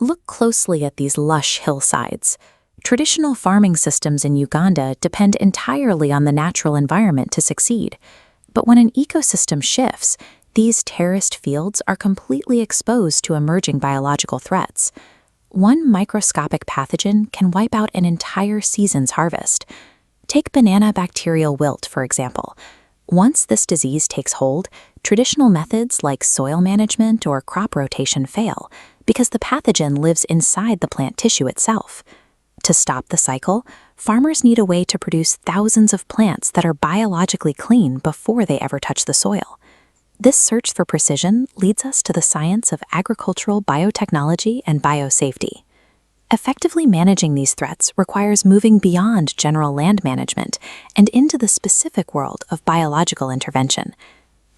Look closely at these lush hillsides. Traditional farming systems in Uganda depend entirely on the natural environment to succeed. But when an ecosystem shifts, these terraced fields are completely exposed to emerging biological threats. One microscopic pathogen can wipe out an entire season's harvest. Take banana bacterial wilt, for example. Once this disease takes hold, traditional methods like soil management or crop rotation fail because the pathogen lives inside the plant tissue itself. To stop the cycle, farmers need a way to produce thousands of plants that are biologically clean before they ever touch the soil. This search for precision leads us to the science of agricultural biotechnology and biosafety. Effectively managing these threats requires moving beyond general land management and into the specific world of biological intervention.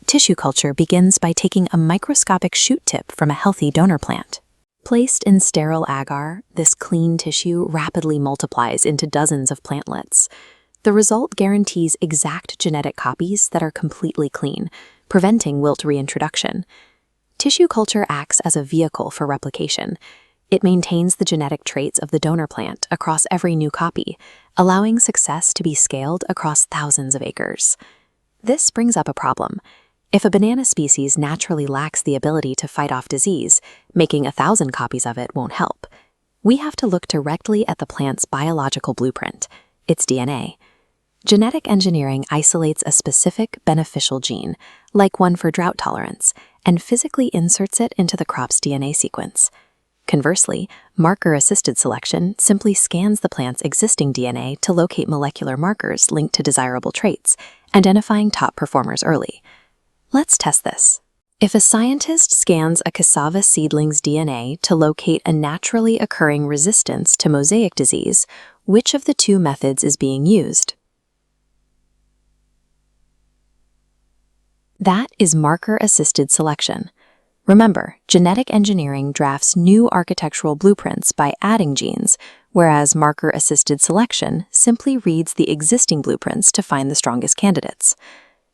Tissue culture begins by taking a microscopic shoot tip from a healthy donor plant. Placed in sterile agar, this clean tissue rapidly multiplies into dozens of plantlets. The result guarantees exact genetic copies that are completely clean, preventing wilt reintroduction. Tissue culture acts as a vehicle for replication. It maintains the genetic traits of the donor plant across every new copy, allowing success to be scaled across thousands of acres. This brings up a problem. If a banana species naturally lacks the ability to fight off disease, making 1,000 copies of it won't help. We have to look directly at the plant's biological blueprint, its DNA. Genetic engineering isolates a specific beneficial gene, like one for drought tolerance, and physically inserts it into the crop's DNA sequence. Conversely, marker-assisted selection simply scans the plant's existing DNA to locate molecular markers linked to desirable traits, identifying top performers early. Let's test this. If a scientist scans a cassava seedling's DNA to locate a naturally occurring resistance to mosaic disease, which of the two methods is being used? That is marker-assisted selection. Remember, genetic engineering drafts new architectural blueprints by adding genes, whereas marker-assisted selection simply reads the existing blueprints to find the strongest candidates.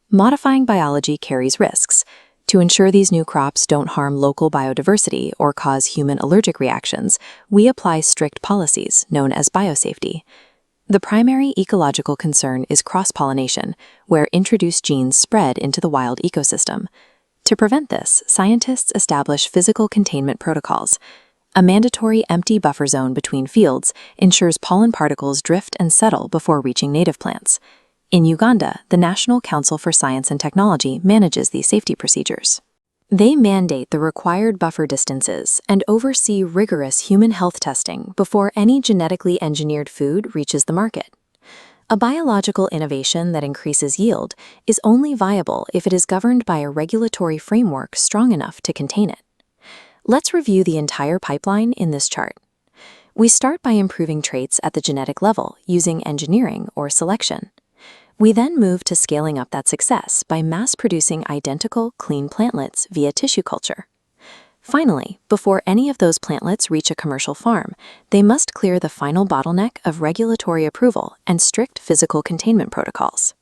Modifying biology carries risks. To ensure these new crops don't harm local biodiversity or cause human allergic reactions, we apply strict policies known as biosafety. The primary ecological concern is cross-pollination, where introduced genes spread into the wild ecosystem. To prevent this, scientists establish physical containment protocols. A mandatory empty buffer zone between fields ensures pollen particles drift and settle before reaching native plants. In Uganda, the National Council for Science and Technology manages these safety procedures. They mandate the required buffer distances and oversee rigorous human health testing before any genetically engineered food reaches the market. A biological innovation that increases yield is only viable if it is governed by a regulatory framework strong enough to contain it. Let's review the entire pipeline in this chart. We start by improving traits at the genetic level using engineering or selection. We then move to scaling up that success by mass-producing identical, clean plantlets via tissue culture. Finally, before any of those plantlets reach a commercial farm, they must clear the final bottleneck of regulatory approval and strict physical containment protocols.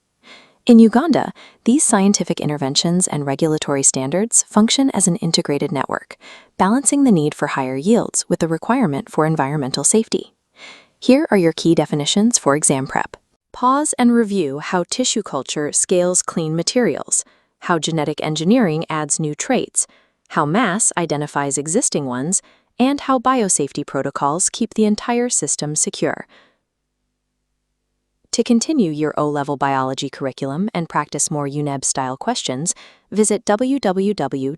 In Uganda, these scientific interventions and regulatory standards function as an integrated network, balancing the need for higher yields with the requirement for environmental safety. Here are your key definitions for exam prep. Pause and review how tissue culture scales clean materials, how genetic engineering adds new traits, how mass identifies existing ones, and how biosafety protocols keep the entire system secure. To continue your O-level biology curriculum and practice more UNEB-style questions, visit www.yaka.cc.